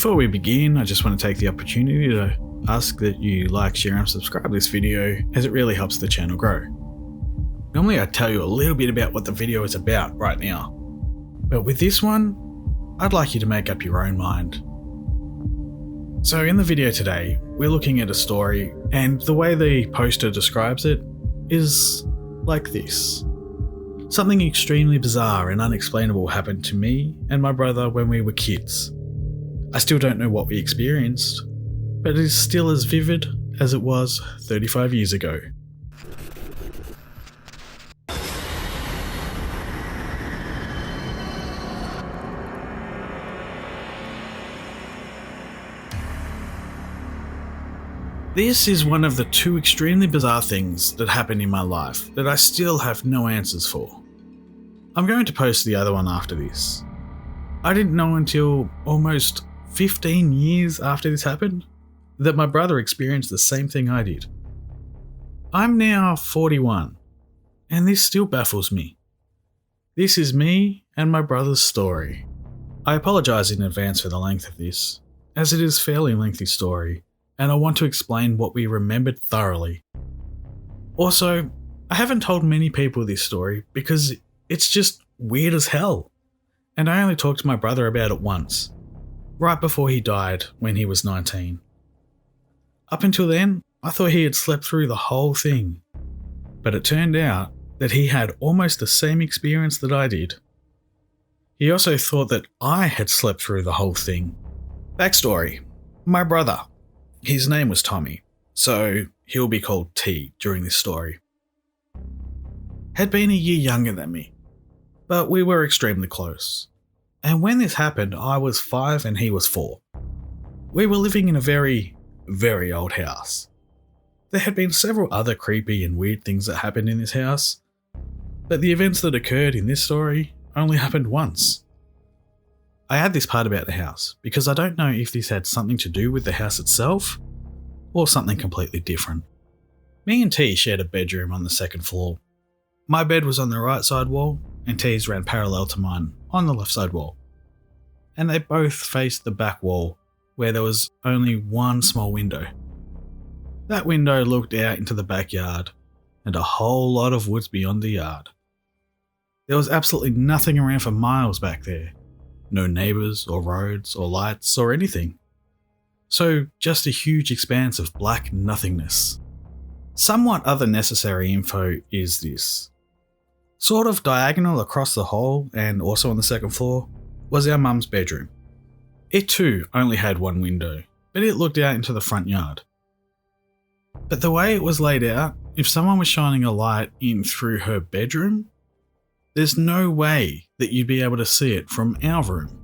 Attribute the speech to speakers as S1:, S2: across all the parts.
S1: Before we begin, I just want to take the opportunity to ask that you like, share and subscribe this video, as it really helps the channel grow. Normally I tell you a little bit about what the video is about right now, but with this one, I'd like you to make up your own mind. So in the video today, we're looking at a story, and the way the poster describes it is like this. Something extremely bizarre and unexplainable happened to me and my brother when we were kids. I still don't know what we experienced, but it is still as vivid as it was 35 years ago. This is one of the two extremely bizarre things that happened in my life that I still have no answers for. I'm going to post the other one after this. I didn't know until almost 15 years after this happened that my brother experienced the same thing I did. I'm now 41, and this still baffles me. This is me and my brother's story. I apologise in advance for the length of this, as it is a fairly lengthy story, and I want to explain what we remembered thoroughly. Also, I haven't told many people this story because it's just weird as hell, and I only talked to my brother about it once, right before he died when he was 19. Up until then, I thought he had slept through the whole thing, but it turned out that he had almost the same experience that I did. He also thought that I had slept through the whole thing. Backstory: my brother, his name was Tommy, so he'll be called T during this story, had been a year younger than me, but we were extremely close. And when this happened, I was 5 and he was 4. We were living in a very, very old house. There had been several other creepy and weird things that happened in this house, but the events that occurred in this story only happened once. I add this part about the house because I don't know if this had something to do with the house itself or something completely different. Me and T shared a bedroom on the second floor. My bed was on the right side wall and T's ran parallel to mine on the left side wall. And they both faced the back wall where there was only one small window. That window looked out into the backyard and a whole lot of woods beyond the yard. There was absolutely nothing around for miles back there. No neighbours or roads or lights or anything. So just a huge expanse of black nothingness. Somewhat other necessary info is this. Sort of diagonal across the hall and also on the second floor was our mum's bedroom. It too only had one window, but it looked out into the front yard. But the way it was laid out, if someone was shining a light in through her bedroom, there's no way that you'd be able to see it from our room.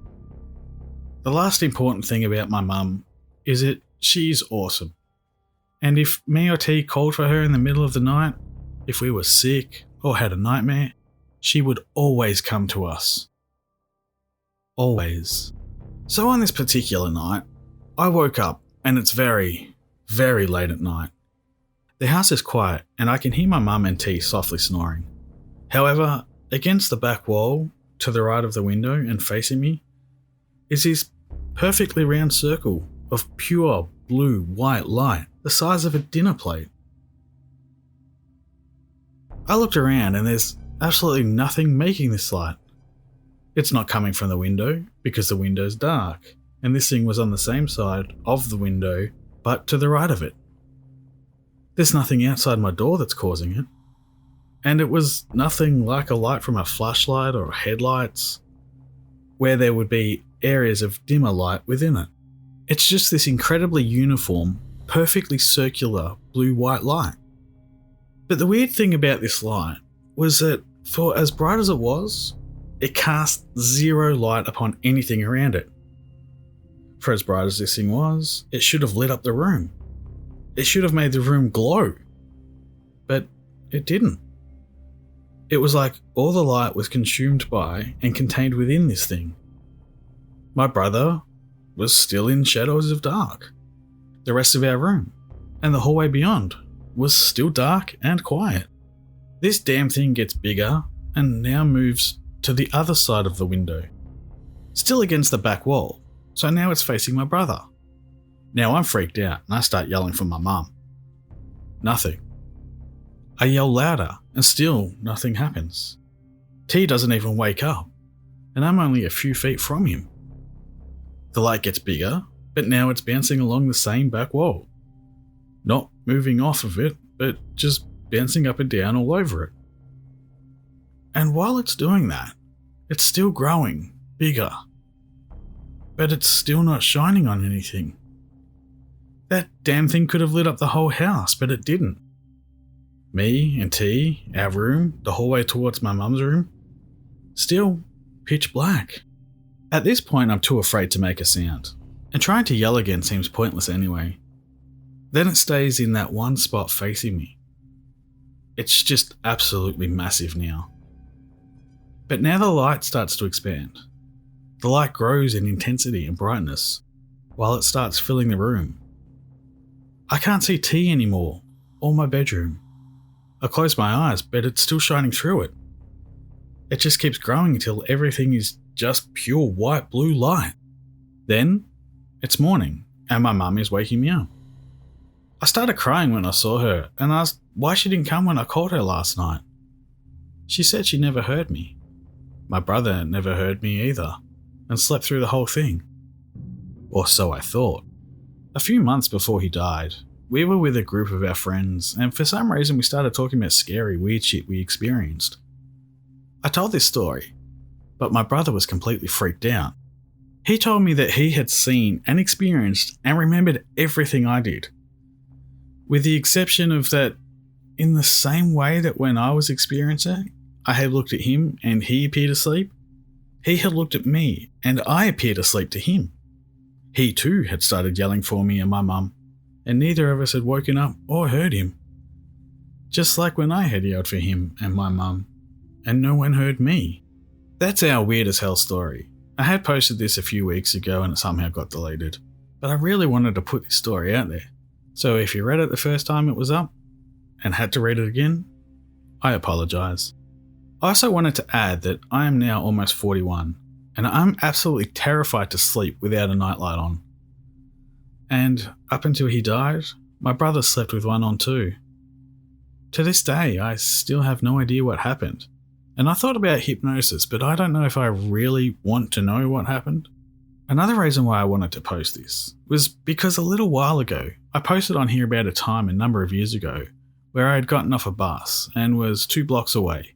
S1: The last important thing about my mum is that she's awesome. And if me or T called for her in the middle of the night, if we were sick or had a nightmare, she would always come to us. Always. So on this particular night, I woke up and it's very, very late at night. The house is quiet and I can hear my mum and T softly snoring. However, against the back wall, to the right of the window and facing me, is this perfectly round circle of pure blue-white light, the size of a dinner plate. I looked around and there's absolutely nothing making this light. It's not coming from the window because the window's dark, and this thing was on the same side of the window but to the right of it. There's nothing outside my door that's causing it. And it was nothing like a light from a flashlight or headlights, where there would be areas of dimmer light within it. It's just this incredibly uniform, perfectly circular blue-white light. But the weird thing about this light was that for as bright as it was, it cast zero light upon anything around it. For as bright as this thing was, it should have lit up the room. It should have made the room glow. But it didn't. It was like all the light was consumed by and contained within this thing. My brother was still in shadows of dark. The rest of our room, and the hallway beyond, was still dark and quiet. This damn thing gets bigger and now moves to the other side of the window, still against the back wall, so now it's facing my brother. Now I'm freaked out and I start yelling for my mum. Nothing. I yell louder and still nothing happens. T doesn't even wake up, and I'm only a few feet from him. The light gets bigger, but now it's bouncing along the same back wall. Not moving off of it, but just bouncing up and down all over it. And while it's doing that, it's still growing bigger. But it's still not shining on anything. That damn thing could have lit up the whole house, but it didn't. Me and T, our room, the hallway towards my mum's room, still pitch black. At this point, I'm too afraid to make a sound, and trying to yell again seems pointless anyway. Then it stays in that one spot facing me. It's just absolutely massive now. But now the light starts to expand. The light grows in intensity and brightness, while it starts filling the room. I can't see T anymore, or my bedroom. I close my eyes, but it's still shining through it. It just keeps growing until everything is just pure white blue light. Then, it's morning, and my mum is waking me up. I started crying when I saw her, and asked why she didn't come when I called her last night. She said she never heard me. My brother never heard me either, and slept through the whole thing. Or so I thought. A few months before he died, we were with a group of our friends, and for some reason we started talking about scary, weird shit we experienced. I told this story, but my brother was completely freaked out. He told me that he had seen and experienced and remembered everything I did, with the exception of that, in the same way that when I was experiencing, I had looked at him and he appeared asleep, he had looked at me and I appeared asleep to him. He too had started yelling for me and my mum, and neither of us had woken up or heard him. Just like when I had yelled for him and my mum, and no one heard me. That's our weird as hell story. I had posted this a few weeks ago and it somehow got deleted, but I really wanted to put this story out there. So if you read it the first time it was up, and had to read it again, I apologise. I also wanted to add that I am now almost 41, and I'm absolutely terrified to sleep without a nightlight on. And up until he died, my brother slept with one on too. To this day, I still have no idea what happened. And I thought about hypnosis, but I don't know if I really want to know what happened. Another reason why I wanted to post this was because a little while ago, I posted on here about a time a number of years ago where I had gotten off a bus and was 2 blocks away.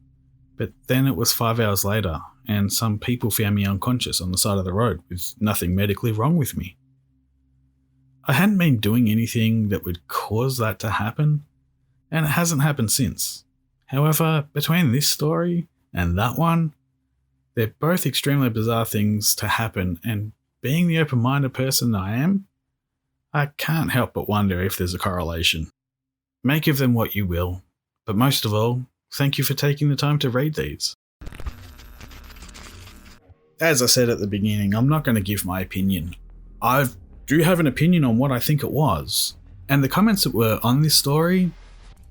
S1: But then it was 5 hours later, and some people found me unconscious on the side of the road with nothing medically wrong with me. I hadn't been doing anything that would cause that to happen, and it hasn't happened since. However, between this story and that one, they're both extremely bizarre things to happen, and being the open-minded person I am, I can't help but wonder if there's a correlation. Make of them what you will, but most of all, thank you for taking the time to read these. As I said at the beginning, I'm not going to give my opinion. I do have an opinion on what I think it was, and the comments that were on this story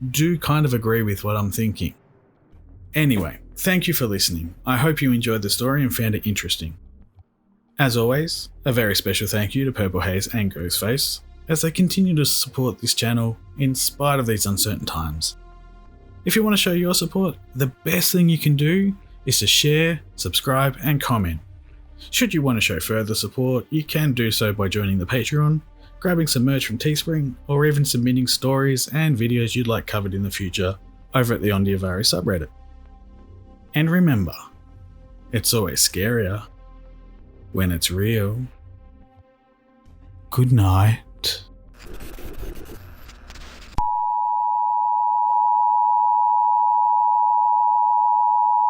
S1: do kind of agree with what I'm thinking. Anyway, thank you for listening. I hope you enjoyed the story and found it interesting. As always, a very special thank you to Purple Haze and Ghostface, as they continue to support this channel in spite of these uncertain times. If you want to show your support, the best thing you can do is to share, subscribe, and comment. Should you want to show further support, you can do so by joining the Patreon, grabbing some merch from Teespring, or even submitting stories and videos you'd like covered in the future over at the Ondiavari subreddit. And remember, it's always scarier when it's real. Good night.